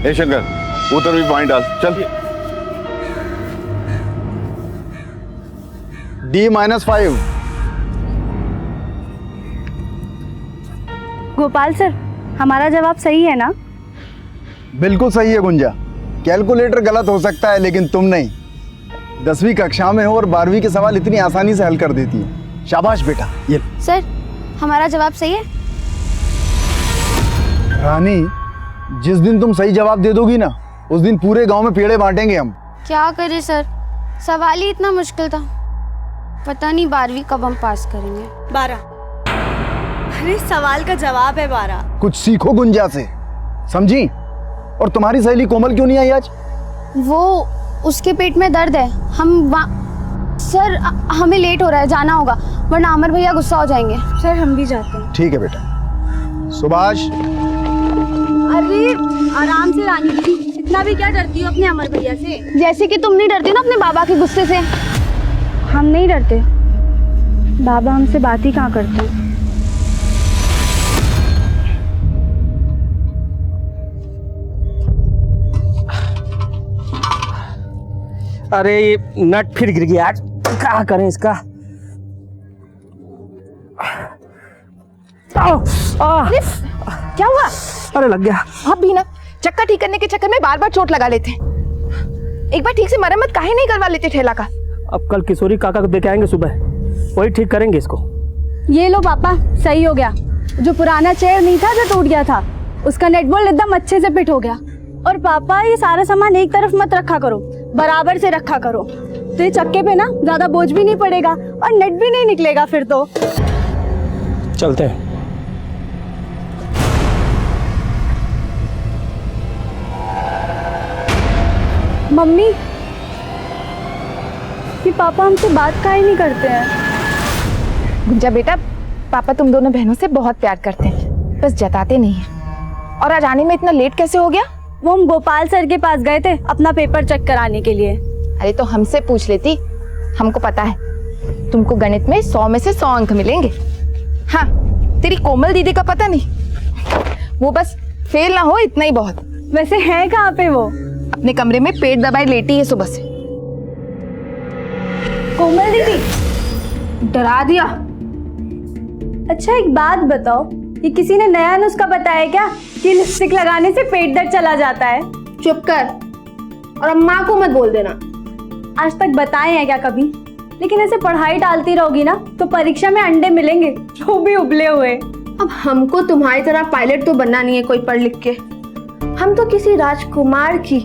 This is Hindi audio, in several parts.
ए शंकर उधर भी पानी डाल, चल। D-5। गोपाल सर, हमारा जवाब सही है ना? बिल्कुल सही है गुंजा। कैलकुलेटर गलत हो सकता है लेकिन तुम नहीं। 10वीं कक्षा में हो और 12वीं के सवाल इतनी आसानी से हल कर देती हो। शाबाश बेटा। ये सर, हमारा जवाब सही है? रानी, जिस दिन तुम सही जवाब दे दोगी ना, उस दिन पूरे गांव में पेड़े बांटेंगे हम। क्या करें सर, सवाल ही इतना मुश्किल था। पता नहीं 12वीं कब हम पास करेंगे। 12। अरे सवाल का जवाब है 12। कुछ सीखो गुंजा से, समझी? और तुम्हारी सहेली कोमल क्यों नहीं आई आज? वो उसके पेट में दर्द है। सर हमें लेट हो रहा है, जाना होगा वरना अमर भैया गुस्सा हो जाएंगे। सर हम भी जाते हैं। ठीक है बेटा। सुभाष। अरे आराम से रानी जी, इतना भी क्या डरती हो अपने अमर भैया से? जैसे कि तुम नहीं डरती ना अपने बाबा के गुस्से से। हम नहीं डरते, बाबा हमसे बात ही कहाँ करते हैं। अरे ये नट फिर गिर गया आज, क्या करें इसका। क्या हुआ? अरे लग गया। आप भी ना चक्का ठीक करने के चक्कर में बार बार चोट लगा लेते। एक बार ठीक से मरम्मत काहे नहीं करवा लेते ठेला का? अब कल किशोरी काका को देके आएंगे सुबह, वही ठीक करेंगे इसको। ये लो पापा, सही हो गया। जो पुराना चेयर नहीं था जो टूट गया था, उसका नेट बोल्ट एकदम अच्छे से फिट हो गया। और पापा ये सारा सामान एक तरफ मत रखा करो, बराबर से रखा करो, तो ये चक्के पे ना ज्यादा बोझ भी नहीं पड़ेगा और नेट भी नहीं निकलेगा फिर तो। चलते हैं। मम्मी, ये पापा हमसे बात काहे नहीं करते हैं? गुंजा बेटा, पापा तुम दोनों बहनों से बहुत प्यार करते हैं, बस जताते नहीं हैं। और आज आने में इतना लेट कैसे हो गया? वो हम गोपाल सर के पास गए थे अपना पेपर चेक कराने के लिए। अरे तो हमसे पूछ लेती, हमको पता है तुमको गणित में 100 में से 100 अंक मिलेंगे। हाँ, तेरी कोमल दीदी का पता नहीं, वो बस फेल ना हो इतना ही बहुत। वैसे है कहाँ पे वो? अपने कमरे में पेट दबाए लेटी है सुबह से। कोमल दीदी, डरा दिया। अच्छा एक बात बताओ, ये किसी ने नया नुस्खा बताया क्या कि लिपस्टिक लगाने से पेट दर्द चला जाता है? चुप कर, और अम्मा को मत बोल देना। आज तक बताए हैं क्या कभी? लेकिन ऐसे पढ़ाई डालती रहोगी ना तो परीक्षा में अंडे मिलेंगे, वो भी उबले हुए। अब हमको तुम्हारी तरह पायलट तो बनना नहीं है कोई पढ़ लिख के, हम तो किसी राजकुमार की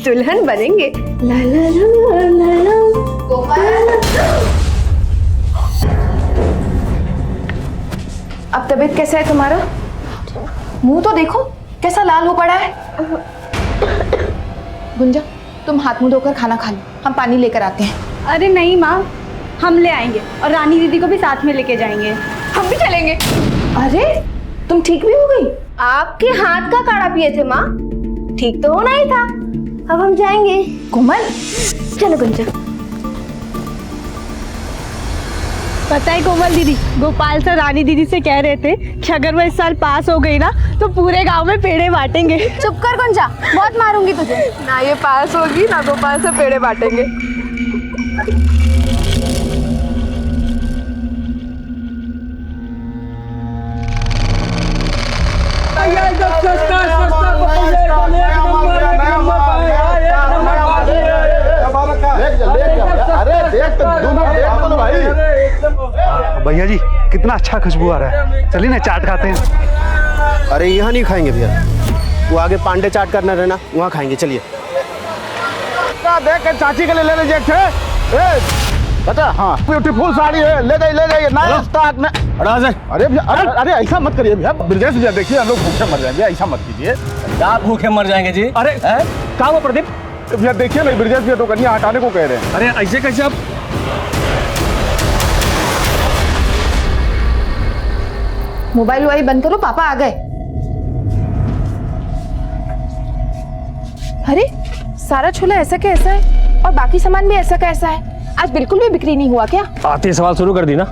दुल्हन बनेंगे। ला ला ला ला ला। अब तबीयत कैसा है तुम्हारा? मुंह तो देखो कैसा लाल हो पड़ा है। गुंजा, तुम हाथ मुंह धोकर खाना खा लो, हम पानी लेकर आते हैं। अरे नहीं माँ, हम ले आएंगे और रानी दीदी को भी साथ में लेके जाएंगे। हम भी चलेंगे। अरे तुम ठीक भी हो गई? आपके हाथ का काढ़ा पिए थे माँ, ठीक तो होना ही था। अब हम जाएंगे। कोमल चलो गुंजा। पता है कोमल दीदी, गोपाल सर रानी दीदी से कह रहे थे कि अगर वो इस साल पास हो गई ना तो पूरे गांव में पेड़े बांटेंगे। चुप कर गुंजा, बहुत मारूंगी तुझे। ना ये पास होगी ना गोपाल से पेड़े बांटेंगे। भैया जी कितना अच्छा खुशबू आ रहा है, चलिए ना चाट खाते हैं। अरे यहाँ नहीं खाएंगे भैया, वो आगे पांडे चाट करना रहना, वहाँ खाएंगे। चलिए। देख के चाची के लिए ले लीजिए बता। हाँ, ब्यूटीफुल साड़ी है, ले जाइए नया स्टॉक में। अरे अरे ऐसा मत करिए भैया, ब्रजेश भैया देखिए हम लोग भूखे मर जाएंगे, ऐसा मत कीजिए। क्या भूखे मर जाएंगे जी? अरे क्या हुआ प्रदीप? भैया देखिए ना, ब्रजेश भैया तो कन्या हटाने को कह रहे हैं। अरे ऐसे कैसे? आप मोबाइल वाली बंद करो, पापा आ गए। अरे सारा छोला ऐसा का ऐसा है और बाकी सामान भी ऐसा का ऐसा है, आज बिल्कुल भी बिक्री नहीं हुआ क्या? आते सवाल शुरू कर दी ना।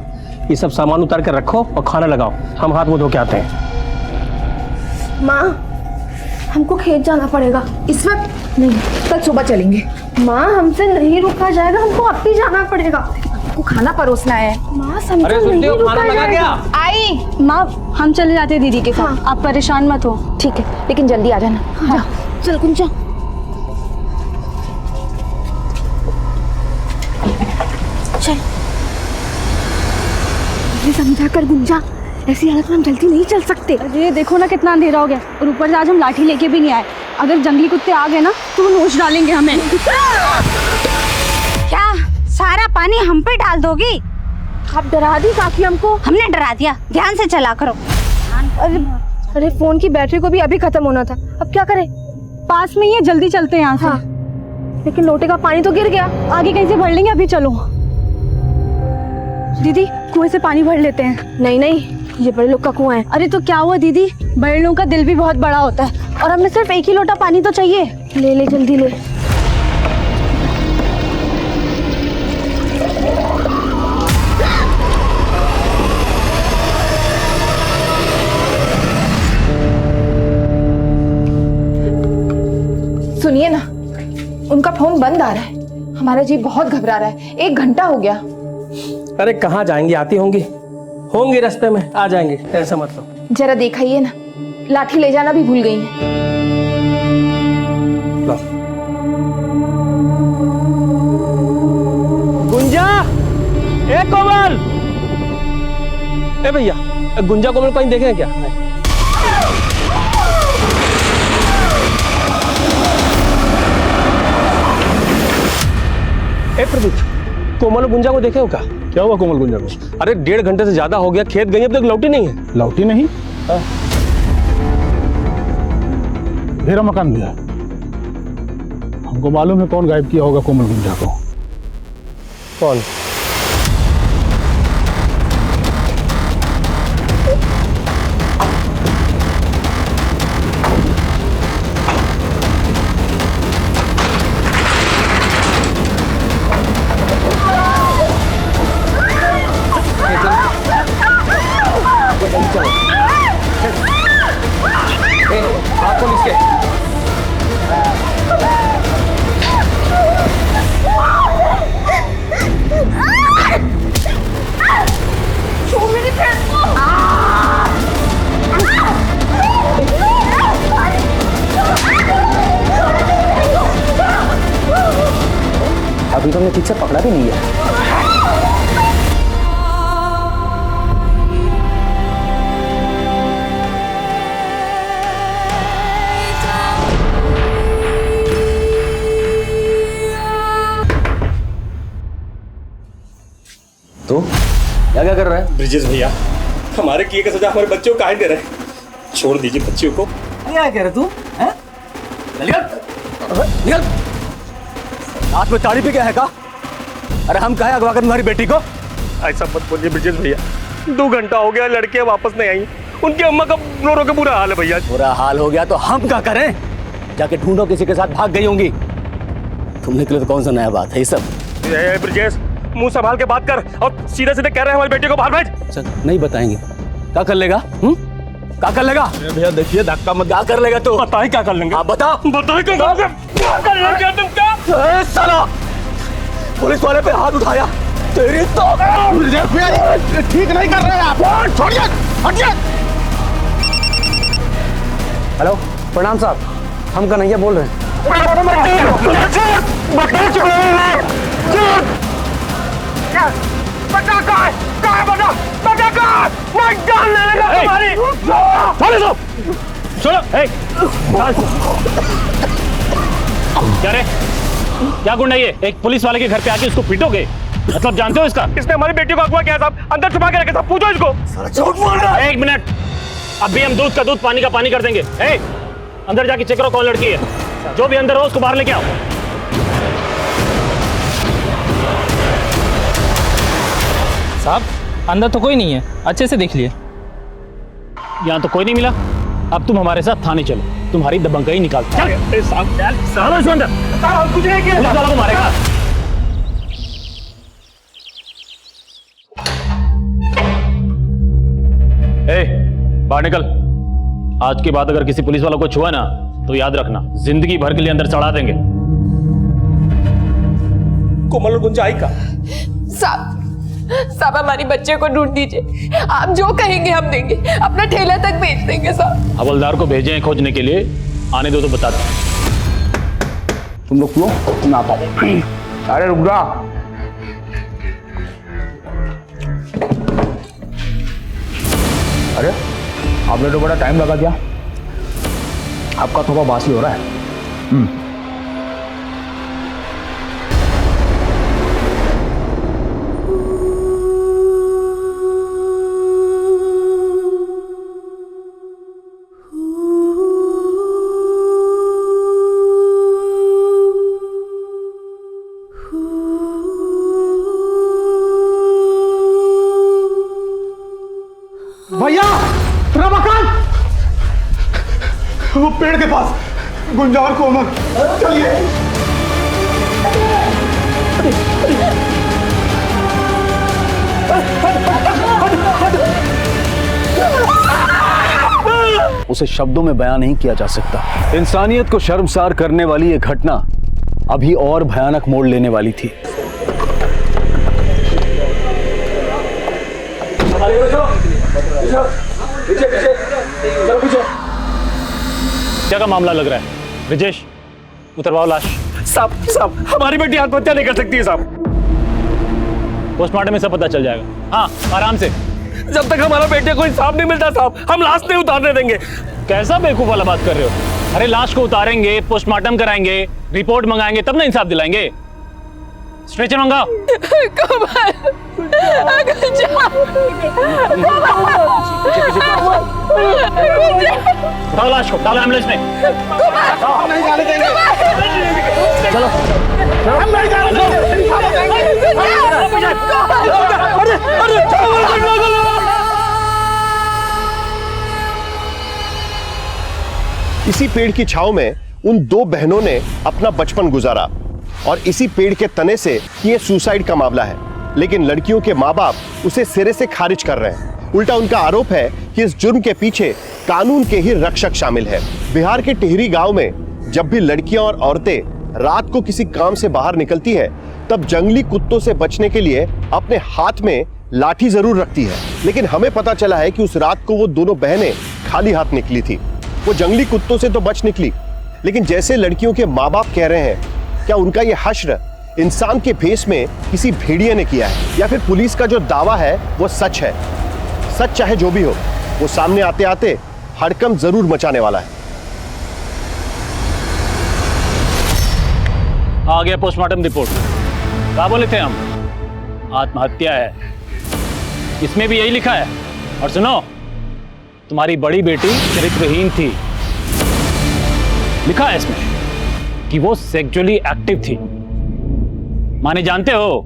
ये सब सामान उतार कर रखो और खाना लगाओ, हम हाथ मुंह धो के आते हैं। माँ हमको खेत जाना पड़ेगा। इस वक्त नहीं, कल सुबह चलेंगे। माँ हमसे नहीं रुका जाएगा, हमको अब भी जाना पड़ेगा। आपको खाना परोसना है। माँ समझो नहीं रुका जाएगा। आई माँ हम चले जाते हैं दीदी के साथ। हाँ। आप परेशान मत हो। ठीक है, लेकिन जल्दी आ जाना। हाँ। चल गुंजा। चल समझा कर गुंजा, ऐसी हालत में हम जल्दी नहीं चल सकते। अरे देखो ना कितना अंधेरा हो गया, और ऊपर से आज हम लाठी लेके भी नहीं आए। अगर जंगली कुत्ते आ गए ना तो वो नोच डालेंगे हमें। क्या सारा पानी हम पे डाल दोगी? आप डरा दी काफी हमको। हमने डरा दिया, ध्यान से चला करो। अरे फोन की बैटरी को भी अभी खत्म होना था, अब क्या करें? पास में ही है, जल्दी चलते हैं यहाँ से। हाँ, लेकिन लोटे का पानी तो गिर गया। आगे कहीं से भर लेंगे, अभी चलो। दीदी कुएं से पानी भर लेते हैं। नहीं नहीं, ये बड़े लोग का कुआं है। अरे तो क्या हुआ दीदी, बड़े लोगों का दिल भी बहुत बड़ा होता है, और हमें सिर्फ एक ही लोटा पानी तो चाहिए। ले ले जल्दी ले। सुनिए ना, उनका फोन बंद आ रहा है। हमारा जी बहुत घबरा रहा है, 1 घंटा हो गया। अरे कहाँ जाएंगी, आती होंगी रास्ते में, आ जाएंगे, ऐसा मत लो। जरा दिखाइए ना, लाठी ले जाना भी भूल गई है। लो। गुंजा, ए कोमल, ए भैया, गुंजा कोमल कहीं देखे हैं क्या? ए प्रदीप, कोमल और गुंजा को देखे हो क्या? क्या हुआ कोमल गुंजा को? अरे 1.5 घंटे से ज्यादा हो गया, खेत गई अब तक लौटी नहीं है। लौटी नहीं? मेरा मकान भी है। हमको मालूम है कौन गायब किया होगा कोमल गुंजा को। कौन? अभी तो हमने ठीक से पकड़ा भी नहीं है। तो क्या कर रहा है? ब्रिजेश भैया, हमारे किए का सजा हमारे बच्चों को काहे दे रहे हैं? छोड़ दीजिए बच्चियों को। क्या कह रहे तू? हैं? निकल! रात में ताड़ी पे क्या है का? अरे हम कहे अगवा कर तुम्हारी बेटी को? ऐसा मत बोलिए ब्रिजेश भैया, 2 घंटा हो गया, लड़कियां वापस नहीं आई। उनकी अम्मा का रो रो के बुरा हाल है भैया। बुरा हाल हो गया तो हम क्या करें? जाके ढूंढो, किसी के साथ भाग गई होंगी। तुम निकले तो कौन सा नया बात है ये सब? ब्रिजेश, मुंह संभाल के बात कर, और सीधे सीधे कह रहे हैं हमारी बेटी को बाहर भेज। चल, नहीं बताएंगे। क्या कर लेगा? क्या कर लेगा? भैया देखिए, धक्का मत। क्या कर लेगा तू? बताए क्या कर लेंगे? आप बता। बताए क्या कर लेंगे तुम? क्या साला पुलिस वाले पे हाथ उठाया, तेरी तो ठीक नहीं कर रहे आप। छोड़िए, हटिए। हेलो, प्रणाम साहब, हम कन्हैया बोल रहे हैं। क्या रे, क्या गुंडा ये? एक पुलिस वाले के घर पे आके उसको पीटोगे? मतलब जानते हो इसका? इसने हमारी बेटी को अगवा किया साहब, अंदर छुपा के रखे साहब, पूछो इसको। 1 मिनट, अभी हम दूध का दूध, पानी का पानी कर देंगे। अंदर जाके चेक करो कौन लड़की है, जो भी अंदर हो उसको बाहर लेके आओ। साहब अंदर तो कोई नहीं है, अच्छे से देख लिए। यहाँ तो कोई नहीं मिला। अब तुम हमारे साथ थाने चलो, तुम्हारी दबंगई निकाल। चल अंदर, पुलिस वालों को मारेगा। बाहर निकल। आज के बाद अगर किसी पुलिस वालों को छुआ ना तो याद रखना जिंदगी भर के लिए अंदर चढ़ा देंगे। कोमल और गुंजा आई का? साहब हमारी बच्चे को ढूंढ दीजिए, आप जो कहेंगे हम देंगे, अपना ठेला तक भेज देंगे साहब। हवलदार को भेजे हैं खोजने के लिए, आने दो तो बता दो। तुम लोग क्यों ना पाओ? अरे रुक जा। अरे आपने तो बड़ा टाइम लगा दिया, आपका थोड़ा बासी हो रहा है। भैया रमाकांत, वो पेड़ के पास गुंजा और कोमल, चलिए। उसे शब्दों में बयान नहीं किया जा सकता। इंसानियत को शर्मसार करने वाली ये घटना अभी और भयानक मोड़ लेने वाली थी। क्या का मामला लग रहा है? ब्रिजेश, उतरवाओ लाश। साहब हमारी बेटी आत्महत्या नहीं कर सकती है साहब। पोस्टमार्टम में सब पता चल जाएगा। हाँ, आराम से। जब तक हमारा बेटे को इंसाफ नहीं मिलता साहब, हम लाश नहीं उतारने देंगे। कैसा बेवकूफ वाला बात कर रहे हो? अरे लाश को उतारेंगे, पोस्टमार्टम कराएंगे, रिपोर्ट मंगाएंगे, तब ना इंसाफ दिलाएंगे। स्ट्रेचर मंगाओ। उठाओ लाश को, डालो एम्बुलेंस में। हम नहीं जाने देंगे। चलो, हम नहीं जाने देंगे। इसी पेड़ की छांव में उन दो बहनों ने अपना बचपन गुजारा और इसी पेड़ के तने से ये सुसाइड का मामला है। लेकिन लड़कियों के माँ बाप उसे सिरे से खारिज कर रहे हैं। उल्टा उनका आरोप है कि इस जुर्म के पीछे कानून के ही रक्षक शामिल है। बिहार के टिहरी गांव में जब भी लड़कियां और औरतें रात को किसी काम से बाहर निकलती है, तब जंगली कुत्तों से बचने के लिए अपने हाथ में लाठी जरूर रखती है। लेकिन हमें पता चला है कि उस रात को वो दोनों बहनें खाली हाथ निकली थी। वो जंगली कुत्तों से तो बच निकली, लेकिन जैसे लड़कियों के माँ बाप कह रहे हैं, क्या उनका ये हश्र इंसान के भेष में किसी भेड़िए ने किया है, या फिर पुलिस का जो दावा है वो सच है? सच चाहे जो भी हो, वो सामने आते आते हड़कंप जरूर मचाने वाला है। आ गया पोस्टमार्टम रिपोर्ट। क्या बोले थे हम? आत्महत्या है। इसमें भी यही लिखा है। और सुनो, तुम्हारी बड़ी बेटी चरित्रहीन थी। लिखा है इसमें कि वो सेक्सुअली एक्टिव थी। माने जानते हो,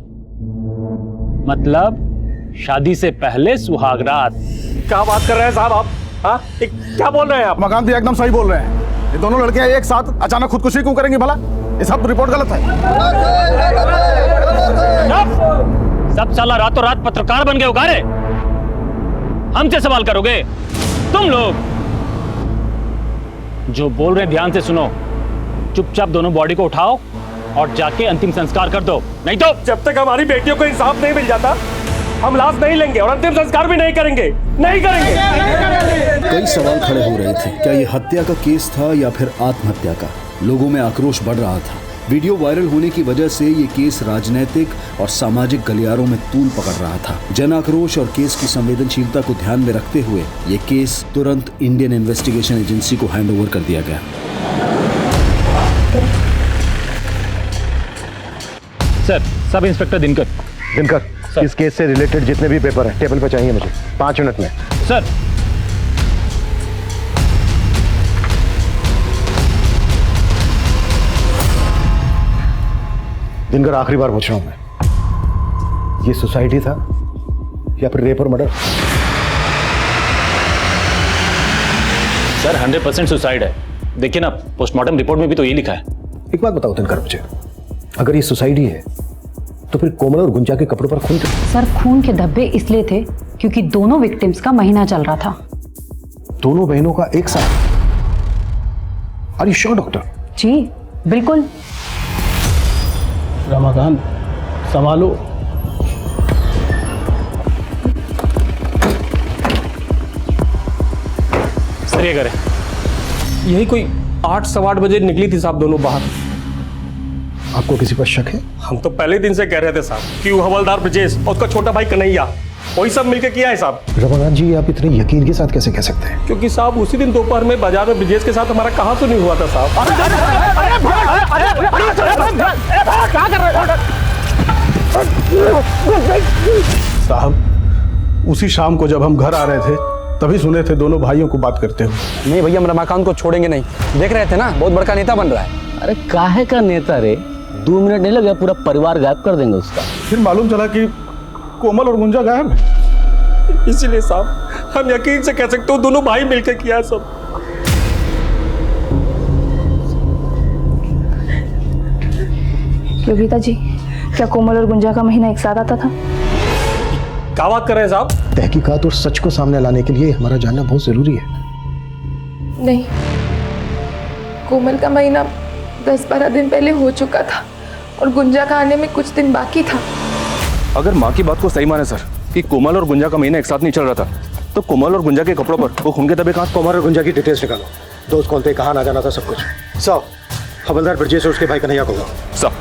मतलब शादी से पहले सुहागरात। क्या बात कर रहे हैं साहब आप? हाँ, क्या बोल रहे हैं आप? मकान भी एकदम सही बोल रहे हैं। ये दोनों लड़कियां एक साथ अचानक खुदकुशी क्यों करेंगी भला? ये सब रिपोर्ट गलत है। सब साला रातों रात पत्रकार बन गए उगारे। हमसे सवाल करोगे? तुम लोग जो बोल रहे ध्यान से सुनो। चुपचाप दोनों बॉडी को उठाओ और जाके अंतिम संस्कार कर दो, नहीं तो जब तक हमारी बेटियों को इंसाफ नहीं मिल जाता, हम लाश नहीं लेंगे और अंतिम संस्कार भी नहीं करेंगे। नहीं करेंगे। कई सवाल खड़े हो रहे थे। क्या ये हत्या का केस था या फिर आत्महत्या का? लोगों में आक्रोश बढ़ रहा था। वीडियो वायरल होने की वजह से ये केस राजनीतिक और सामाजिक गलियारों में तूल पकड़ रहा था। जन आक्रोश और केस की संवेदनशीलता को ध्यान में रखते हुए ये केस तुरंत इंडियन इन्वेस्टिगेशन एजेंसी को हैंडओवर कर दिया गया। Sir, sub inspector Dinkar. Dinkar, इस केस से रिलेटेड जितने भी पेपर हैं टेबल पर चाहिए मुझे 5 मिनट में। सर। दिनकर, आखिरी बार पूछ रहा हूं मैं, ये सुसाइड ही था या फिर रेप और मर्डर? सर 100% सुसाइड है। देखिए ना, पोस्टमार्टम रिपोर्ट में भी तो ये लिखा है। एक बात बताओ दिनकर मुझे, अगर ये सुसाइड ही है तो फिर कोमल और गुंजा के कपड़ों पर खून क्यों? सर, खून के धब्बे इसलिए थे क्योंकि दोनों विक्टिम्स का महीना चल रहा था। दोनों बहनों का एक साथ? Are you sure doctor? जी बिल्कुल। रमाकांत संभालो। सर ये करें, यही कोई 8 सवा 8 बजे निकली थी साहब दोनों बाहर। आपको किसी पर शक है? हम तो पहले दिन से कह रहे थे साहब कि वो हवलदार ब्रजेश और उसका छोटा भाई कन्हैया वही सब मिलकर किया है साहब। रमाकांत जी, आप इतने यकीन के साथ कैसे कह सकते हैं? क्योंकि साहब उसी दिन दोपहर में बाजार में ब्रजेश के साथ हमारा कहाँ तो नहीं हुआ था साहब। क्या कर रहे हो साहब? उसी शाम को जब हम घर आ रहे थे तभी सुने थे दोनों भाइयों को बात करते हुए। नहीं भैया, हम रमाकांत को छोड़ेंगे नहीं। देख रहे थे ना, बहुत बड़का नेता बन रहा है। अरे काहे का नेता रे? 2 मिनट नहीं लगे, पूरा परिवार गायब कर देंगे उसका। फिर मालूम चला कि कोमल और गुंजा गायब है। इसीलिए साहब हम यकीन से कह सकते हो दोनों भाई मिलकर किया है सब। योगिता जी, क्या कोमल और गुंजा का महीना एक साथ आता था? क्या बात कर रहे हैं साहब? तहकीकात और सच को सामने लाने के लिए हमारा जानना बहुत जरूरी है। नहीं, कोमल का महीना 10-12 दिन पहले हो चुका था और गुंजा का आने में कुछ दिन बाकी था। अगर माँ की बात को सही माने सर कि कोमल और गुंजा का महीना एक साथ नहीं चल रहा था, तो कोमल और गुंजा के कपड़ों पर वो खून के धब्बे कहाँ? कोमल और गुंजा की डिटेल्स निकालो। दोस्त कौन थे, कहाँ ना जाना था, सब कुछ। सब हवलदार ब्रजेश और उसके भाई कन्हैया को सब।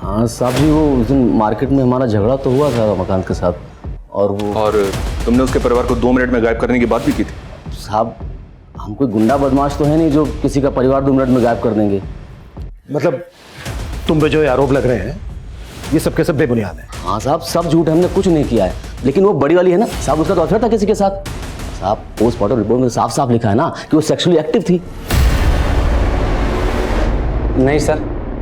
हाँ साहब जी, वो उस दिन मार्केट में हमारा झगड़ा तो हुआ था रमाकांत के साथ, और तुमने उसके परिवार को 2 मिनट में गायब करने की बात भी की थी। साहब हम कोई गुंडा बदमाश तो है नहीं जो किसी का परिवार 2 मिनट में गायब कर देंगे। मतलब तुम पे जो आरोप लग रहे हैं ये सब के सब बेबुनियाद है। हाँ साहब, सब झूठ है, हमने कुछ नहीं किया है। लेकिन वो बड़ी वाली है ना साहब, उसका तो अफेयर था किसी के साथ। साहब पोस्टमार्टम रिपोर्ट में साफ साफ लिखा है ना कि वो सेक्सुअली एक्टिव थी। नहीं सर,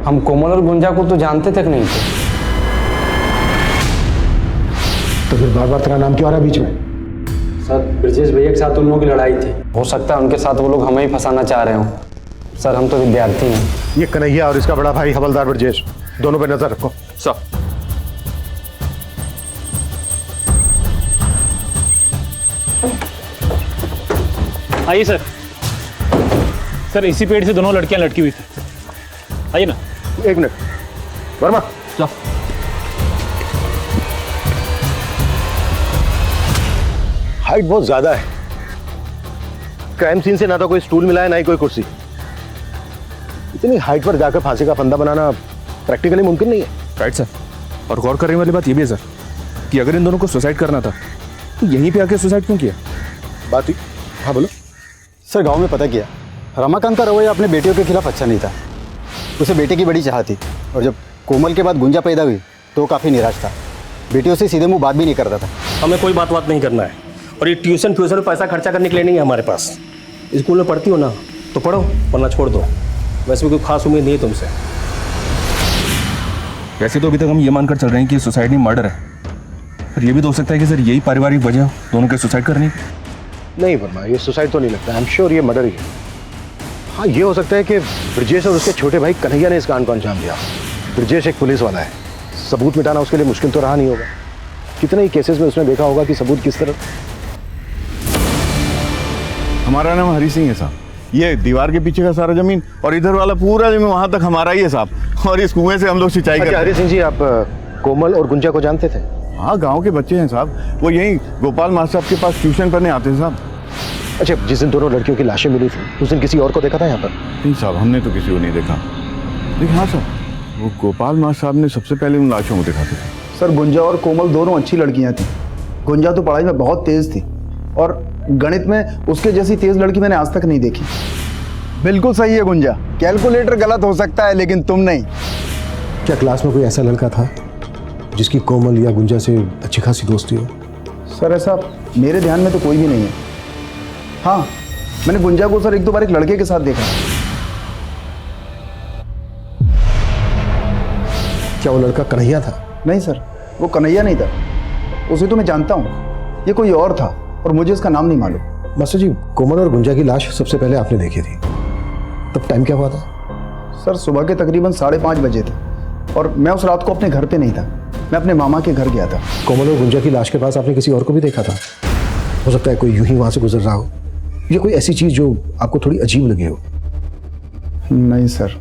हम कोमल और गुंजा को तो जानते तक नहीं थे। तो फिर बार बार तेरा नाम क्यों आ रहा बीच में? सर ब्रजेश भैया के साथ उन लोगों की लड़ाई थी, हो सकता है उनके साथ वो लोग हमें ही फंसाना चाह रहे हो। सर हम तो विद्यार्थी हैं। ये कन्हैया और इसका बड़ा भाई हवलदार ब्रजेश, दोनों पे नजर रखो। सब। आइए सर। सर इसी पेड़ से दोनों लड़कियां लटकी हुई थी। आइए ना। 1 मिनट वर्मा। हाइट बहुत ज्यादा है। क्राइम सीन से ना तो कोई स्टूल मिला है ना ही कोई कुर्सी। इतनी हाइट पर जाकर फांसी का फंदा बनाना प्रैक्टिकली मुमकिन नहीं है। Right sir. और गौर करने वाली बात यह भी है सर कि अगर इन दोनों को सुसाइड करना था तो यहीं पे आके सुसाइड क्यों किया? बात ही। हाँ बोलो सर। गांव में पता किया, रमाकांत का रवैया अपने बेटियों के खिलाफ अच्छा नहीं था। उसे बेटे की बड़ी चाह थी, और जब कोमल के बाद गुंजा पैदा हुई तो वो काफ़ी निराश था। बेटियों से सीधे मुंह बात भी नहीं करता था। हमें कोई बात नहीं करना है, और ये ट्यूशन फ्यूशन में पैसा खर्चा करने के लिए नहीं है हमारे पास। स्कूल में पढ़ती हो ना तो पढ़ो, वरना छोड़ दो। वैसे भी कोई खास उम्मीद नहीं है तुमसे। वैसे तो अभी तक हम ये मानकर चल रहे हैं कि सुसाइड नहीं मर्डर है, पर ये भी तो हो सकता है कि सर यही पारिवारिक वजह दोनों के सुसाइड करने की। नहीं वर्मा, ये सुसाइड तो नहीं लगता। आई एम श्योर ये मर्डर ही है। हाँ, ये हो सकता है कि ब्रजेश और उसके छोटे भाई कन्हैया ने इस कांड को अंजाम दिया। ब्रजेश एक पुलिस वाला है, सबूत मिटाना उसके लिए मुश्किल तो रहा नहीं होगा। कितने ही केसेस में उसने देखा होगा कि सबूत किस तरह। हमारा नाम हरी सिंह है साहब। ये दीवार के पीछे का सारा जमीन और इधर वाला पूरा जमीन वहां तक हमारा ही है साहब, और इस कुएं से हम लोग सिंचाई करते हैं। हरी सिंह जी, आप कोमल और गुंजा को जानते थे? हाँ, गांव के बच्चे हैं साहब। वो यहीं गोपाल मास्टर साहब के पास ट्यूशन पढ़ने आते हैं साहब। अच्छा, जिस दिन दोनों लड़कियों की लाशें मिली थी उस दिन किसी और को देखा था यहाँ पर? नहीं साहब, हमने तो किसी को नहीं देखा। लेकिन हाँ साहब, वो गोपाल मास्टर साहब ने सबसे पहले उन लाशों को देखा था। सर गुंजा और कोमल दोनों अच्छी लड़कियां थी। गुंजा तो पढ़ाई में बहुत तेज थी, और गणित में उसके जैसी तेज लड़की मैंने आज तक नहीं देखी। बिल्कुल सही है गुंजा, कैलकुलेटर गलत हो सकता है लेकिन तुम नहीं। क्या क्लास में कोई ऐसा लड़का था जिसकी कोमल या गुंजा से अच्छी खासी दोस्ती हो? सर ऐसा मेरे ध्यान में तो कोई भी नहीं है। हाँ, मैंने गुंजा को सर 1-2 बार एक लड़के के साथ देखा। क्या वो लड़का कन्हैया था? नहीं सर, वो कन्हैया नहीं था। उसे तो मैं जानता हूँ, ये कोई और था और मुझे उसका नाम नहीं मालूम। मास्टर जी, कोमल और गुंजा की लाश सबसे पहले आपने देखी थी, तब टाइम क्या हुआ था? सर सुबह के तकरीबन 5:30 बजे थे, और मैं उस रात को अपने घर पे नहीं था, मैं अपने मामा के घर गया था। कोमल और गुंजा की लाश के पास आपने किसी और को भी देखा था? हो सकता है कोई यूं ही वहां से गुजर रहा हो, या कोई ऐसी चीज जो आपको थोड़ी अजीब लगी हो। नहीं सर।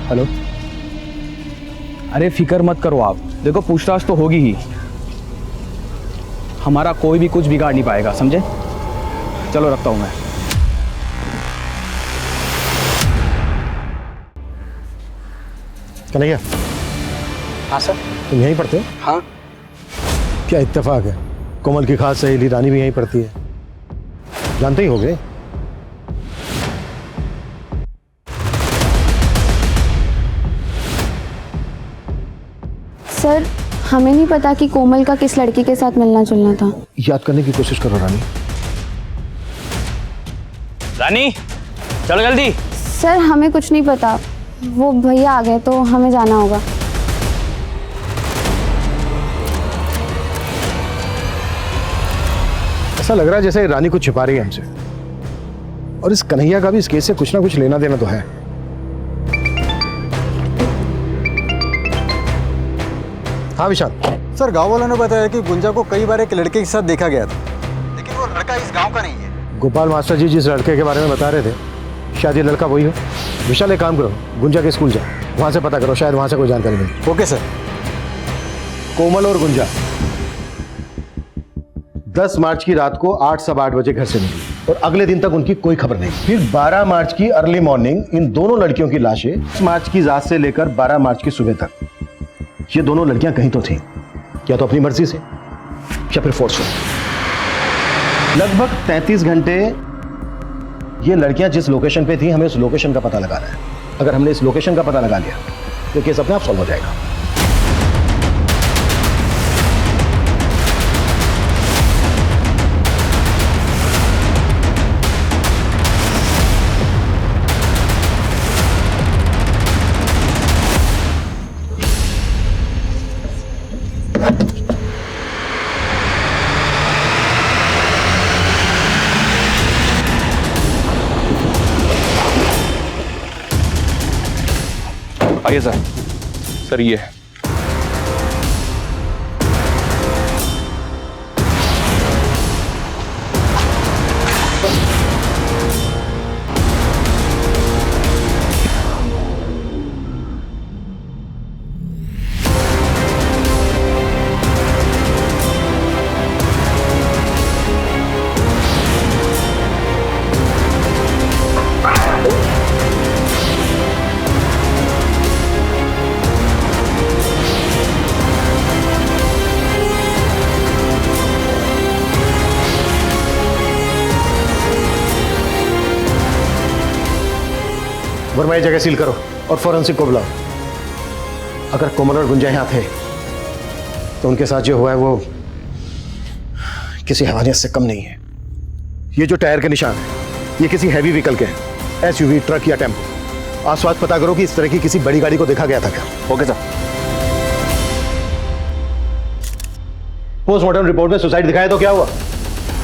हेलो। अरे फिक्र मत करो आप, देखो पूछताछ तो होगी ही, हमारा कोई भी कुछ बिगाड़ नहीं पाएगा, समझे? चलो रखता हूं मैं। कन्हैया। हाँ सर। तुम यहीं पढ़ते हो? हाँ। क्या इत्तेफाक है, कोमल की खास सहेली रानी भी यहीं पढ़ती है, जानते ही होगे। सर हमें नहीं पता कि कोमल का किस लड़की के साथ मिलना जुलना था। याद करने की कोशिश करो रानी। रानी चलो जल्दी। सर हमें कुछ नहीं पता, वो भैया आ गए तो हमें जाना होगा। ऐसा लग रहा है जैसे रानी कुछ छिपा रही है हमसे, और इस कन्हैया का भी इस केस से कुछ ना कुछ लेना देना तो है। हाँ विशाल। सर गांव वालों ने बताया कि गुंजा को कई बार एक लड़के के साथ देखा गया था, लेकिन वो लड़का इस गांव का नहीं है। गोपाल मास्टर जी जिस लड़के के बारे में बता रहे थे, शायद ये लड़का वही हो। विशाल एक काम करो, गुंजा के स्कूल जाओ, वहां से पता करो, शायद वहां से कोई जानकारी मिले। Okay sir. कोमल और गुंजा 10 मार्च की रात को 8 सवा 8 बजे घर से निकली, और अगले दिन तक उनकी कोई खबर नहीं। फिर 12 मार्च की अर्ली मॉर्निंग इन दोनों लड़कियों की लाशें 10 मार्च की रात से लेकर 12 मार्च की सुबह तक, ये दोनों लड़कियां कहीं तो थीं, या तो अपनी मर्जी से या फिर फोर्स से। लगभग 33 घंटे ये लड़कियां जिस लोकेशन पे थी, हमें उस लोकेशन का पता लगाना है। अगर हमने इस लोकेशन का पता लगा लिया तो केस अपने आप सॉल्व हो जाएगा। आइए सर। सर ये है। वर्मा ये जगह सील करो और फॉरेंसिक को बुलाओ। अगर कोमल और गुंजा यहाँ थे तो उनके साथ जो हुआ है वो किसी हैवानियत से कम नहीं है। ये जो टायर के निशान है ये किसी हैवी व्हीकल के हैं, एसयूवी, ट्रक या टेम्पो। आसपास पता करो कि इस तरह की किसी बड़ी गाड़ी को देखा गया था क्या। Okay sir. पोस्टमार्टम रिपोर्ट में सुसाइड दिखाया तो क्या हुआ?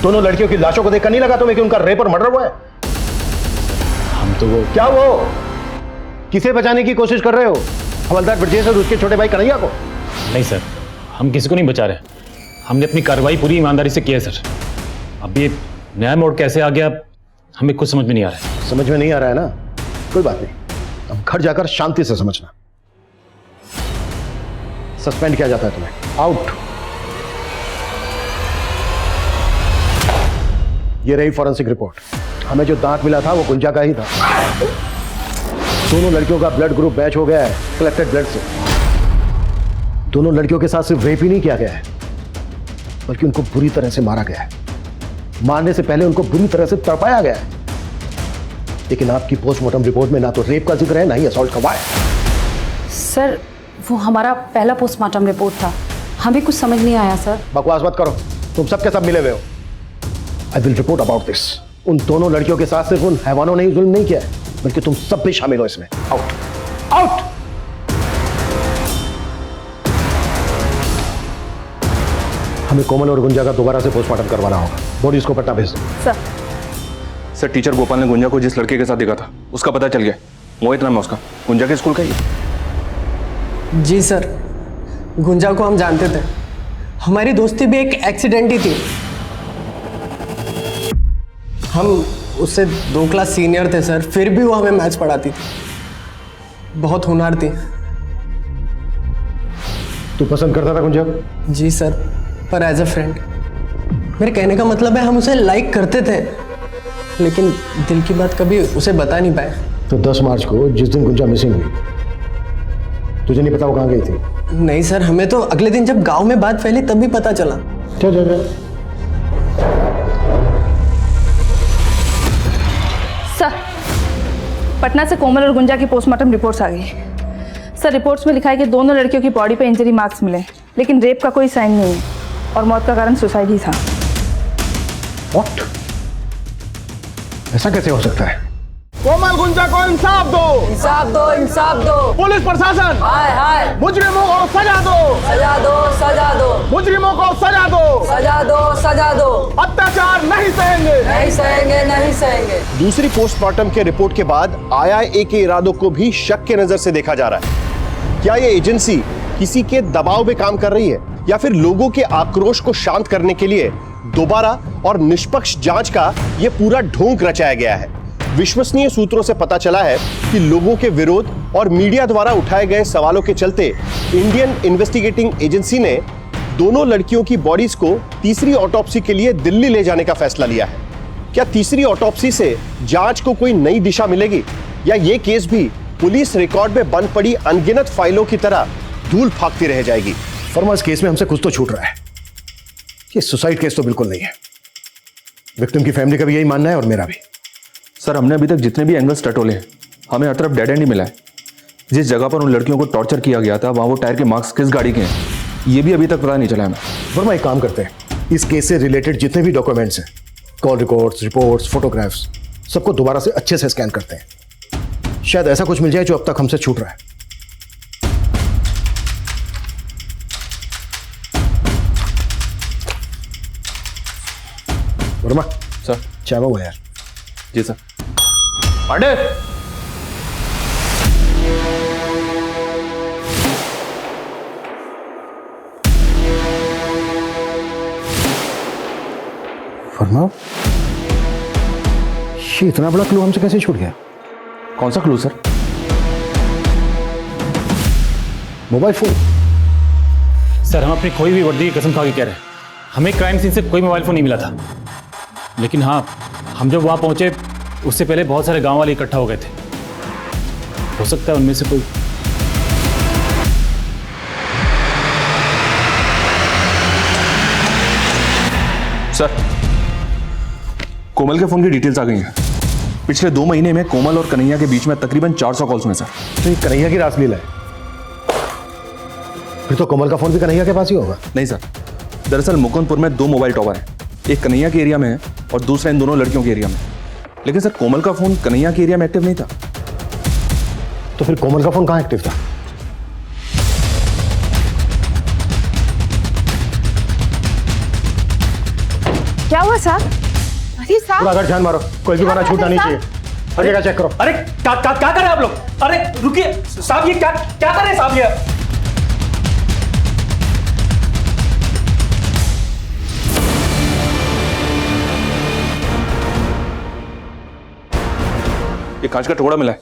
दोनों लड़कियों की लाशों को देखकर नहीं लगा तुम्हें कि उनका रेप और मर्डर हुआ है? हम तो वो क्या वो किसे बचाने की कोशिश कर रहे हो? हवलदार ब्रजेश और उसके छोटे भाई कन्हैया को? नहीं सर, हम किसी को नहीं बचा रहे, हमने अपनी कार्रवाई पूरी ईमानदारी से की है सर। अब ये नया मोड़ कैसे आ गया हमें कुछ समझ में नहीं आ रहा है। समझ में नहीं आ रहा है ना, कोई बात नहीं, अब घर जाकर शांति से समझना। सस्पेंड किया जाता है तुम्हें, आउट। ये रही फॉरेंसिक रिपोर्ट। हमें जो दांत मिला था वो गुंजा का ही था। दोनों लड़कियों का ब्लड ग्रुप मैच हो गया है कलेक्टेड ब्लड से। दोनों लड़कियों के साथ सिर्फ रेप ही नहीं किया गया है बल्कि उनको बुरी तरह से मारा गया है। मारने से पहले उनको बुरी तरह से तड़पाया गया है। लेकिन आपकी पोस्टमार्टम रिपोर्ट में ना तो रेप का जिक्र है ना ही असॉल्ट का वार। सर वो हमारा पहला पोस्टमार्टम रिपोर्ट था, हमें कुछ समझ नहीं आया सर। बकवास मत करो, तुम सबके सब मिले हुए हो। I will report about this. उन दोनों लड़कियों के साथ सिर्फ उन हैवानों ने ही जुल्म नहीं किया है बल्कि तुम सब भी शामिल हो इसमें। Out, out. हमें कोमल और गुंजा का दोबारा से पोस्टमार्टम करवाना होगा। बॉडीज को पटना भेज दो। सर टीचर गोपाल ने गुंजा को जिस लड़के के साथ देखा था उसका पता चल गया। मोहित नाम है उसका, गुंजा के स्कूल का ही। जी सर, गुंजा को हम जानते थे। हमारी दोस्ती भी एक एक्सीडेंट ही थी। हम उससे 2 क्लास सीनियर थे सर, फिर भी वो हमें मैथ्स पढ़ाती थी। बहुत होनहार थी। तू पसंद करता था गुंजा? जी सर, पर एज अ फ्रेंड। मेरे कहने का मतलब है हम उसे लाइक करते थे, लेकिन दिल की बात कभी उसे बता नहीं पाए। तो 10 मार्च को जिस दिन गुंजा मिसिंग हुई, तुझे नहीं पता वो कहाँ गई थी? नहीं सर, हमें तो अगले दिन जब गांव में बात फैली तब भी पता चला। क्या जगह? सर, पटना से कोमल और गुंजा की पोस्टमार्टम रिपोर्ट्स आ गई। सर, रिपोर्ट्स में लिखा है कि दोनों लड़कियों की बॉडी पे इंजरी मार्क्स मिले, लेकिन रेप का कोई साइन नहीं है और मौत का कारण सुसाइड ही था। What? ऐसा कैसे हो सकता है? कोमल गुंजा को इंसाफ दो, इंसाफ दो, इंसाफ दो। पुलिस प्रशासन, हाय हाय। मुजरिमों को सजा दो, सजा दो, सजा दो। मुजरिमों को सजा दो, सजा दो, सजा दो। अत्याचार नहीं सहेंगे, नहीं सहेंगे, नहीं सहेंगे। दूसरी पोस्टमार्टम के रिपोर्ट के बाद IIA के इरादों को भी शक के नजर से देखा जा रहा है। क्या ये एजेंसी किसी के दबाव में काम कर रही है या फिर लोगों के आक्रोश को शांत करने के लिए दोबारा और निष्पक्ष जांच का यह पूरा ढोंग रचाया गया है? विश्वसनीय सूत्रों से पता चला है कि लोगों के विरोध और मीडिया द्वारा उठाए गए सवालों के चलते इंडियन इन्वेस्टिगेटिंग एजेंसी ने दोनों लड़कियों की बॉडीज को तीसरी ऑटोप्सी के लिए दिल्ली ले जाने का फैसला लिया है। क्या तीसरी ऑटोप्सी से जांच को कोई नई दिशा मिलेगी या ये केस भी पुलिस रिकॉर्ड में बंद पड़ी अनगिनत फाइलों की तरह धूल फाकती रह जाएगी? फरमा, इस केस में हमसे कुछ तो छूट रहा है। ये सुसाइड केस तो बिल्कुल नहीं है। विक्टिम की फैमिली का भी यही मानना है और मेरा भी। सर, हमने अभी तक जितने भी एंगल्स टटोले हैं, हमें हर तरफ डेड एंड ही मिला है। जिस जगह पर उन लड़कियों को टॉर्चर किया गया था, वहां वो टायर के मार्क्स किस गाड़ी के हैं, ये भी अभी तक पता नहीं चला हमें। वर्मा, एक काम करते हैं, इस केस से रिलेटेड जितने भी डॉक्यूमेंट्स हैं, कॉल रिकॉर्ड्स, रिपोर्ट्स, फोटोग्राफ्स, सबको दोबारा से अच्छे से स्कैन करते हैं। शायद ऐसा कुछ मिल जाए जो अब तक हमसे छूट रहा है। वर्मा सर, चाय हुआ यार। जी सर। पांडे, वर्मा, ये इतना बड़ा क्लू हमसे कैसे छूट गया? कौन सा clue sir? Mobile phone. Sir, हम अपनी खोई हुई वर्दी की कसम खा के कह रहे हैं, हमें क्राइम सीन से कोई मोबाइल फोन नहीं मिला था। लेकिन हाँ, हम जब वहां पहुंचे उससे पहले बहुत सारे गांव वाले इकट्ठा हो गए थे। हो सकता है उनमें से कोई। सर, कोमल के फोन की डिटेल्स आ गई हैं। पिछले 2 महीने में कोमल और कन्हैया के बीच में तकरीबन 400 कॉल्स हुए सर। तो ये कन्हैया की रासलीला है? फिर तो कोमल का फोन भी कन्हैया के पास ही होगा। नहीं सर, दरअसल मुकुंदपुर में 2 मोबाइल टावर हैं, एक कन्हैया के एरिया में है और दूसरा इन दोनों लड़कियों के एरिया में। लेकिन सर, कोमल का फोन कन्हैया के एरिया में एक्टिव नहीं था। तो फिर कोमल का फोन कहां एक्टिव था? क्या हुआ साहब? अरे साहब, पूरा घर ध्यान मारो, कोई भी बना छूटना नहीं चाहिए। हर जगह चेक करो। अरे क्या कर रहे हैं आप लोग? अरे रुकिए साहब, ये क्या क्या कर रहे हैं साहब? ये कांच का टुकड़ा मिला है,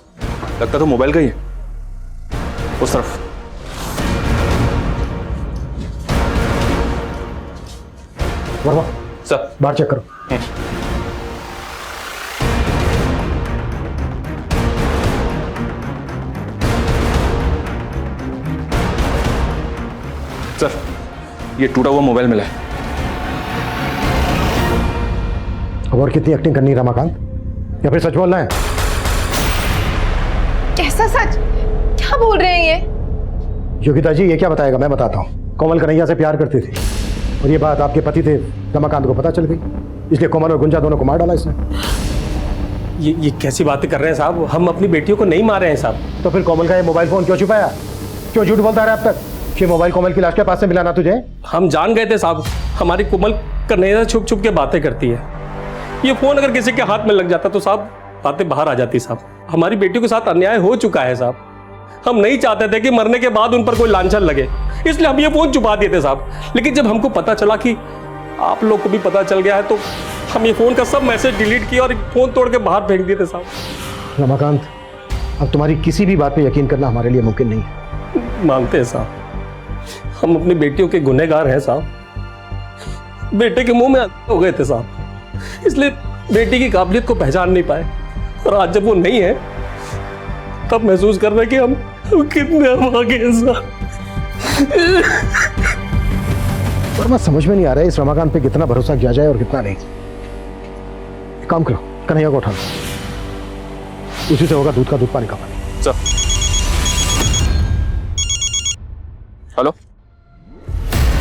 लगता तो मोबाइल का ही है। उस तरफ। वर्मा सर, बाहर चेक करो। सर, ये टूटा हुआ मोबाइल मिला है। अब और कितनी एक्टिंग करनी है रमाकांत, या फिर सच बोलना है? कैसा सच? क्या बोल रहे हैं ये? योगिता जी, ये क्या बताएगा? मैं बताता हूँ। कोमल कन्हैया से प्यार करती थी और ये बात आपके पति थे रमाकांत को पता चल गई, इसलिए कोमल और गुंजा दोनों को मार डाला इसने। ये कैसी बातें कर रहे हैं साहब? हम अपनी बेटियों को नहीं मारे हैं साहब। तो फिर कोमल का ये मोबाइल फोन क्यों छुपाया? क्यों झूठ बोलता रहा अब तक? ये मोबाइल कोमल की लाश के पास से मिला ना तुझे? हम जान गए थे साहब, हमारी कोमल कन्हैया छुप छुप के बातें करती है। ये फोन अगर किसी के हाथ में लग जाता तो साहब बातें बाहर आ जाती साहब। हमारी बेटी के साथ अन्याय हो चुका है साहब, हम नहीं चाहते थे कि मरने के बाद उन पर कोई लांछन लगे, इसलिए हम ये फोन छुपा दिए थे साहब। लेकिन जब हमको पता चला कि आप लोग को भी पता चल गया है तो हम ये फोन का सब मैसेज डिलीट किया और फोन तोड़ के बाहर फेंक दिए थे साहब। रमाकांत, अब तुम्हारी किसी भी बात पे यकीन करना हमारे लिए मुमकिन नहीं है। मानते हैं साहब, हम अपनी बेटियों के गुनहगार हैं साहब। बेटे के मुंह में हो गए थे साहब, इसलिए बेटी की काबिलियत को पहचान नहीं पाए। और आज जब वो नहीं है तब महसूस कर रहे हैं कि हम कितने आगे हैं साहब। और मैं समझ में नहीं आ रहा है इस रमाकांत पे कितना भरोसा किया जाए और कितना नहीं। एक काम करो, कन्हैया को उठा लो, उसी से होगा दूध का दूध पानी का पानी। सर हेलो,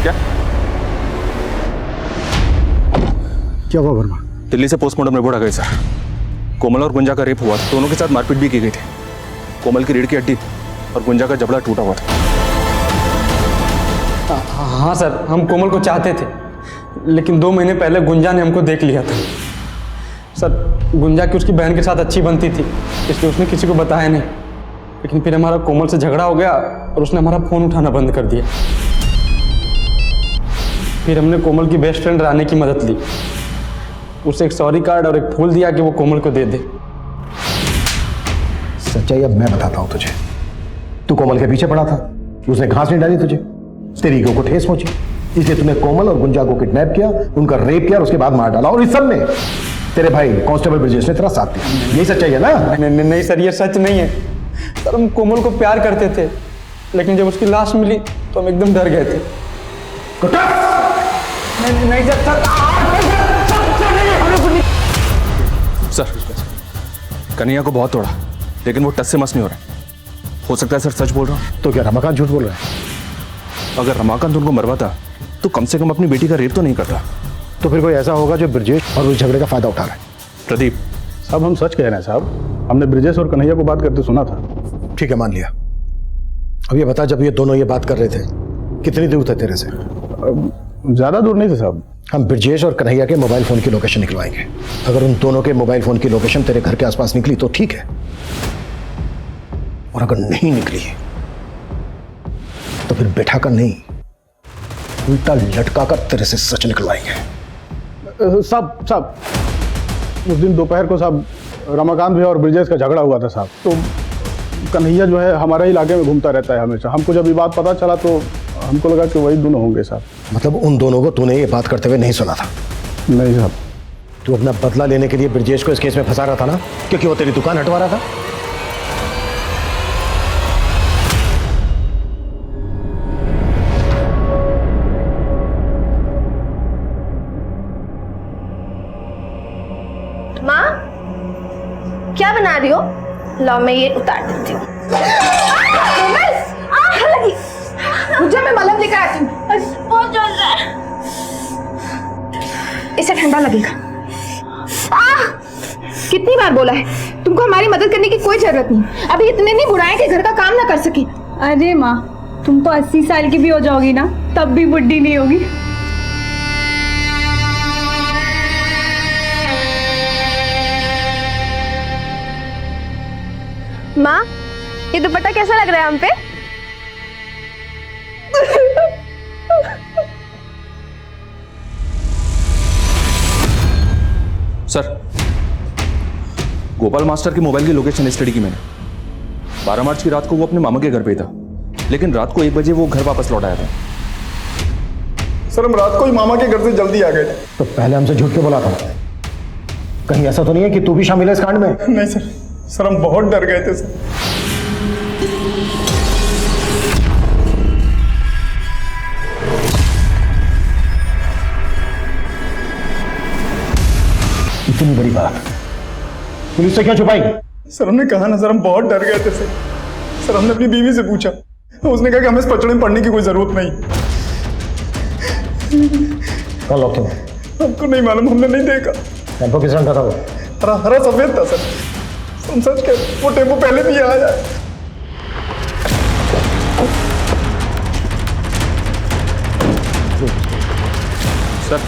क्या क्या हुआ वर्मा? दिल्ली से पोस्टमार्टम रिपोर्ट आ गई सर। कोमल और गुंजा का रेप हुआ, दोनों के साथ मारपीट भी की गई थी। कोमल की रीढ़ की हड्डी और गुंजा का जबड़ा टूटा हुआ था। हाँ सर, हम कोमल को चाहते थे, लेकिन 2 महीने पहले गुंजा ने हमको देख लिया था। सर, गुंजा की उसकी बहन के साथ अच्छी बनती थी, इसलिए उसने किसी को बताया नहीं। लेकिन फिर हमारा कोमल से झगड़ा हो गया और उसने हमारा फ़ोन उठाना बंद कर दिया। फिर हमने कोमल की बेस्ट फ्रेंड रानी की मदद ली, उसे एक सॉरी कार्ड और एक फूल दिया कि वो कोमल को दे दे। सच्चाई अब मैं बताता हूं तुझे। तू कोमल के पीछे पड़ा था, उसने घास नहीं डाली तुझे, तेरी ईगो को ठेस पहुंची, इसलिए तूने कोमल और गुंजा को किडनैप किया, उनका रेप किया और उसके बाद मार डाला। और इस सब में तेरे भाई कांस्टेबल ब्रजेश ने तेरा साथ दिया। यही सच्चाई है ना? नहीं सर, ये सच नहीं है सर। हम कोमल को प्यार करते थे, लेकिन जब उसकी लाश मिली तो हम एकदम डर गए थे। नहीं सर, कन्हैया को बहुत तोड़ा, लेकिन वो टस से मस नहीं हो रहा। हो सकता है सर सच बोल रहा हूँ। तो क्या रमाकांत झूठ बोल रहा है? अगर रमाकांत उनको मरवाता तो कम से कम अपनी बेटी का रेप तो नहीं करता। तो फिर कोई ऐसा होगा जो ब्रजेश और उस झगड़े का फायदा उठा रहा है। प्रदीप साहब, हम सच कह रहे हैं साहब, हमने ब्रजेश और कन्हैया को बात करते सुना था। ठीक है, मान लिया। अब ये बता, जब ये दोनों ये बात कर रहे थे कितनी दूर थे तेरे से? ज्यादा दूर नहीं थे साहब। हम ब्रजेश और कन्हैया के मोबाइल फोन की लोकेशन निकलवाएंगे। अगर उन दोनों के मोबाइल फोन की लोकेशन तेरे घर के आसपास निकली तो ठीक है, और अगर नहीं निकली तो फिर बैठा कर नहीं, उल्टा लटका कर तेरे से सच निकलवाएंगे। साहब, उस दिन दोपहर को साहब रमाकांत भैया और ब्रजेश का झगड़ा हुआ था साहब। तो कन्हैया जो है हमारे इलाके में घूमता रहता है हमेशा। हमको जब ये बात पता चला तो हमको लगा कि वही दोनों होंगे साहब। मतलब उन दोनों को तूने ये बात करते हुए नहीं सुना था? नहीं साहब। तू अपना बदला लेने के लिए ब्रजेश को इस केस में फंसा रहा था ना, क्योंकि वो तेरी दुकान हटवा रहा था। माँ, क्या बना रही हो? लो मैं ये उतार देती हूँ। लगी मुझे, मैं मलहम लेकर आती हूँ। बहुत जल रहा है, इसे ठंडा लगेगा। कितनी बार बोला है तुमको हमारी मदद करने की कोई जरूरत नहीं। अभी इतने नहीं बुढ़ाए कि घर का काम ना कर सके। अरे माँ, तुम तो 80 साल की भी हो जाओगी ना, तब भी बुढ़ी नहीं होगी। माँ, ये दुपट्टा कैसा लग रहा है हम पे? सर, गोपाल मास्टर के मोबाइल की लोकेशन स्टडी की मैंने। 12 मार्च की रात को वो अपने मामा के घर पे था, लेकिन रात को 1 बजे वो घर वापस लौट आया था। सर, हम रात को ही मामा के घर से जल्दी आ गए थे। तो पहले हमसे झूठ क्यों बोला था? कहीं ऐसा तो नहीं है कि तू भी शामिल है इस कांड में? नहीं सर, हम बहुत डर गए थे सर। इतनी बड़ी बात पुलिस से क्यों छुपाई? सर, हमने कहा ना सर, हम बहुत डर गए थे सर। सर, हमने अपनी बीवी से पूछा, उसने कहा कि हमें इस पचड़े में पड़ने की कोई जरूरत नहीं। कौन लोग थे? हमको नहीं मालूम, हमने नहीं देखा। टेम्पो किस रंग का था वो? हरा सफेद था सर। हम सच कह, वो टेम्पो पहले भी आया है। सर,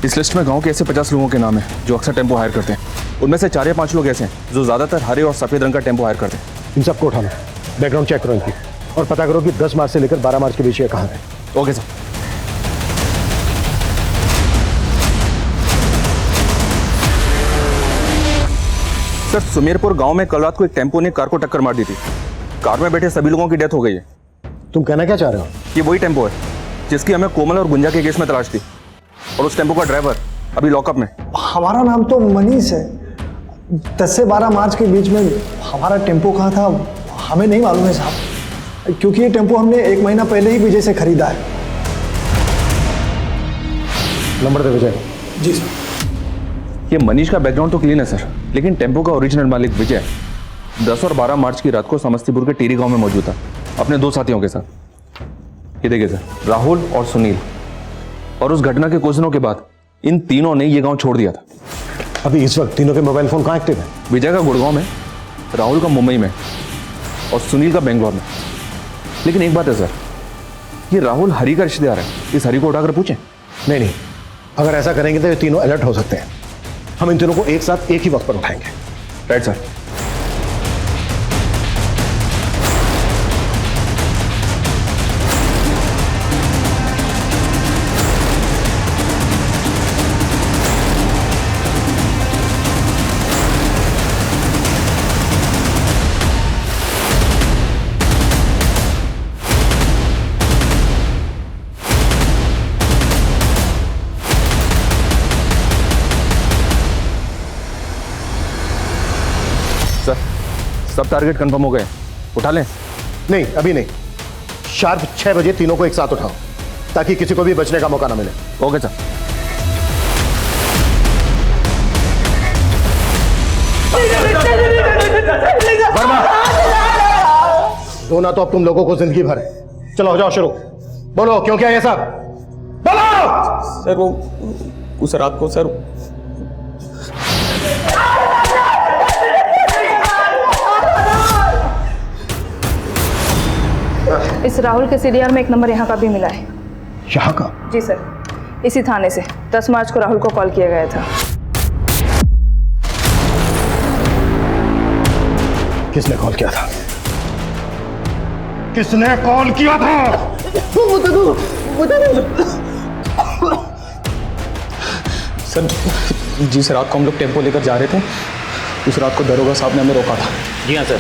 इस लिस्ट में गांव के ऐसे 50 लोगों के नाम हैं जो अक्सर टेम्पो हायर करते हैं। उनमें से 4 या 5 लोग ऐसे हैं जो ज्यादातर हरे और सफेद रंग का टेम्पो हायर करते हैं। इन सबको उठा लो, बैकग्राउंड चेक करो इनकी और पता करो कि 10 मार्च से लेकर 12 मार्च के बीच ये कहाँ है। Okay sir. सर सुमेरपुर गांव में कल रात को एक टेम्पो ने कार को टक्कर मार दी थी। कार में बैठे सभी लोगों की डेथ हो गई है। तुम कहना क्या चाह रहे हो? ये वही टेम्पो है जिसकी हमें कोमल और गुंजा के केस में तलाश थी, और उस टेम्पो का ड्राइवर अभी लॉकअप में। हमारा नाम तो मनीष है। 10 से 12 मार्च के बीच में हमारा टेम्पो कहाँ था हमें नहीं मालूम है साहब, क्योंकि ये टेम्पो हमने 1 महीना पहले ही विजय से खरीदा है। नंबर दे विजय। जी सर। ये मनीष का बैकग्राउंड तो क्लीन है सर, लेकिन टेम्पो का ओरिजिनल मालिक विजय 10 और 12 मार्च की रात को समस्तीपुर के टीरी गांव में मौजूद था अपने 2 साथियों के साथ। ये देखिए सर, राहुल और सुनील। और उस घटना के कुछ दिनों के बाद इन तीनों ने ये गांव छोड़ दिया था। अभी इस वक्त तीनों के मोबाइल फोन कहाँ एक्टिव है? विजय का गुड़गांव में, राहुल का मुंबई में और सुनील का बेंगलोर में। लेकिन एक बात है सर, ये राहुल हरी का रिश्तेदार है, इस हरी को उठाकर पूछें। नहीं, अगर ऐसा करेंगे तो ये तीनों अलर्ट हो सकते हैं। हम इन तीनों को एक साथ एक ही वक्त पर उठाएंगे। Right sir. सब टारगेट कंफर्म हो गए, उठा लें? नहीं, अभी नहीं। शार्प 6 बजे तीनों को एक साथ उठाओ ताकि किसी को भी बचने का मौका ना मिले। Okay sir. वर्मा, रोना तो अब तुम लोगों को जिंदगी भर है। चलो हो जाओ शुरू। बोलो क्यों क्या ये सब? बोलो। सर वो उस रात को सर इस राहुल के सीडीआर में एक नंबर यहाँ का भी मिला है। यहाँ का? जी सर, इसी थाने से 10 मार्च को राहुल को कॉल किया गया था। किसने कॉल किया था? किसने कॉल किया था? सर जिस रात को हम लोग टेम्पो लेकर जा रहे थे उस रात को दरोगा साहब ने हमें रोका था। जी हाँ सर,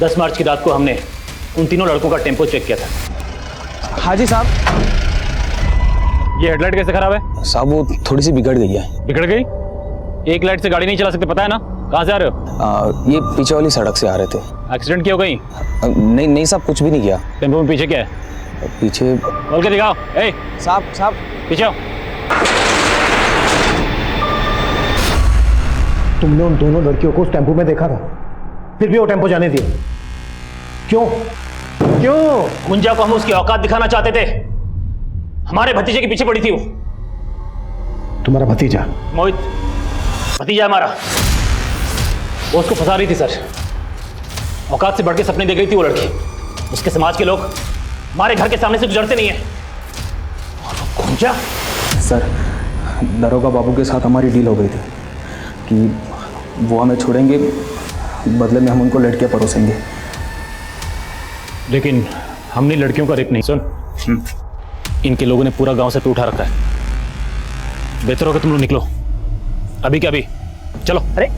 10 मार्च की रात को हमने उन तीनों लड़कों का टेम्पो चेक किया था। हाँ जी साहब। ये हेडलाइट कैसे खराब है? साहब वो थोड़ी सी बिगड़ गई है। बिगड़ गई? एक लाइट से गाड़ी नहीं चला सकते, पता है ना? कहाँ से आ रहे हो? ये पीछे वाली सड़क से आ रहे थे। एक्सीडेंट क्यों हो गई? नहीं साहब, कुछ भी नहीं किया। टेम्पो में पीछे क्या है? पीछे बोल के दिखाओ। ए साहब पीछे आओ। तुमने उन दोनों लड़कियों को उस टेम्पो में देखा था, फिर भी वो टेम्पो जाने दिया क्यों? क्यों? गुंजा को हम उसकी औकात दिखाना चाहते थे। हमारे भतीजे के पीछे पड़ी थी वो। तुम्हारा भतीजा? मोहित भतीजा हमारा, वो उसको फंसा रही थी सर। औकात से बढ़ के सपने देख रही थी वो लड़की। उसके समाज के लोग हमारे घर के सामने से गुजरते नहीं है। गुंजा? सर दरोगा बाबू के साथ हमारी डील हो गई थी कि वो हमें छोड़ेंगे, बदले में हम उनको लड़कियां परोसेंगे। लेकिन हमने लड़कियों का रेप नहीं। सुन, इनके लोगों ने पूरा गांव से तो उठा रखा है। बेहतर होगा तुम लोग निकलो अभी के अभी। चलो। अरे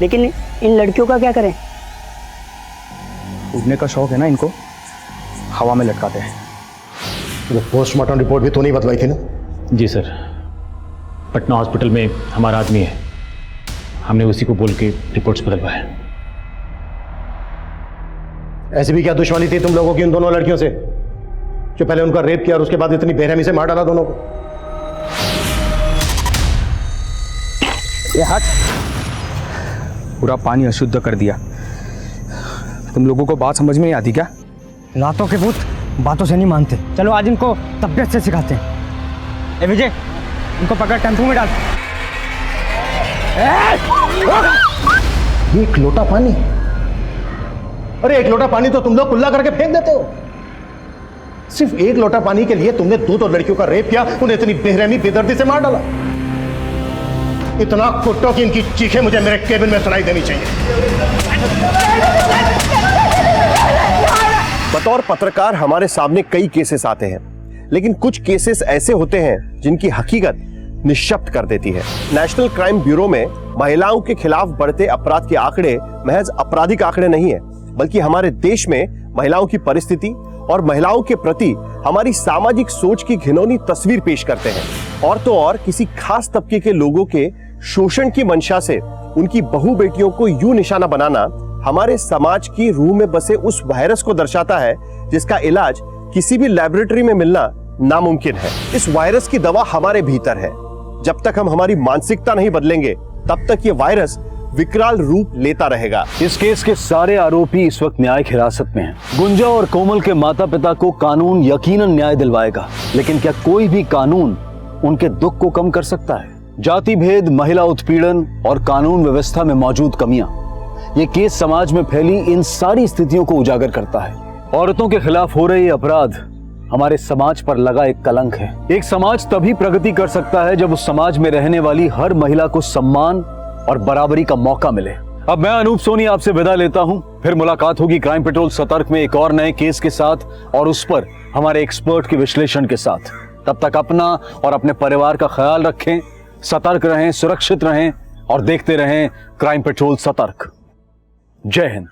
लेकिन इन लड़कियों का क्या करें? उड़ने का शौक है ना इनको, हवा में लटकाते हैं। तो पोस्टमार्टम रिपोर्ट भी तो नहीं बदलवाई थी ना? जी सर, पटना हॉस्पिटल में हमारा आदमी है, हमने उसी को बोल के रिपोर्ट्स बदलवाए। ऐसी भी क्या दुश्मनी थी तुम लोगों की उन दोनों लड़कियों से जो पहले उनका रेप किया और उसके बाद इतनी बेरहमी से मार डाला दोनों को? ये हट, पूरा पानी अशुद्ध कर दिया। तुम लोगों को बात समझ में नहीं आती क्या? रातों के भूत बातों से नहीं मानते। चलो आज इनको तबियत से सिखाते हैं। ए विजय, इनको पकड़ टेम्पो में डाल। एक लोटा पानी? अरे एक लोटा पानी तो तुम लोग कुल्ला करके फेंक देते हो। सिर्फ एक लोटा पानी के लिए तुमने 2 लड़कियों का रेप किया, उन्हें इतनी बेरहमी बेदर्दी से मार डाला। इतना कुटो कि इनकी चीखें मुझे मेरे केबिन में सुनाई देनी चाहिए। बतौर पत्रकार हमारे सामने कई केसेस आते हैं, लेकिन कुछ केसेस ऐसे होते हैं जिनकी हकीकत निश्शब्द कर देती है। नेशनल क्राइम ब्यूरो में महिलाओं के खिलाफ बढ़ते अपराध के आंकड़े महज आपराधिक आंकड़े नहीं है, बल्कि हमारे देश में महिलाओं की परिस्थिति और महिलाओं के प्रति हमारी सामाजिक सोच की घिनौनी तस्वीर पेश करते हैं। और तो और किसी खास तबके के लोगों के शोषण की मंशा से उनकी बहू बेटियों को यूं निशाना बनाना हमारे समाज की रूह में बसे उस वायरस को दर्शाता है जिसका इलाज किसी भी लैबोरेटरी में मिलना नामुमकिन है। इस वायरस की दवा हमारे भीतर है। जब तक हम हमारी मानसिकता नहीं बदलेंगे तब तक ये वायरस विकराल रूप लेता रहेगा। इस केस के सारे आरोपी इस वक्त न्यायिक हिरासत में हैं। गुंजा और कोमल के माता पिता को कानून यकीनन न्याय दिलवाएगा, लेकिन क्या कोई भी कानून उनके दुख को कम कर सकता है? जाति भेद, महिला उत्पीड़न और कानून व्यवस्था में मौजूद कमियां, ये केस समाज में फैली इन सारी स्थितियों को उजागर करता है। औरतों के खिलाफ हो रहे अपराध हमारे समाज पर लगा एक कलंक है। एक समाज तभी प्रगति कर सकता है जब उस समाज में रहने वाली हर महिला को सम्मान और बराबरी का मौका मिले। अब मैं अनूप सोनी आपसे विदा लेता हूं। फिर मुलाकात होगी क्राइम पेट्रोल सतर्क में एक और नए केस के साथ और उस पर हमारे एक्सपर्ट के विश्लेषण के साथ। तब तक अपना और अपने परिवार का ख्याल रखें, सतर्क रहें, सुरक्षित रहें और देखते रहें क्राइम पेट्रोल सतर्क। जय हिंद।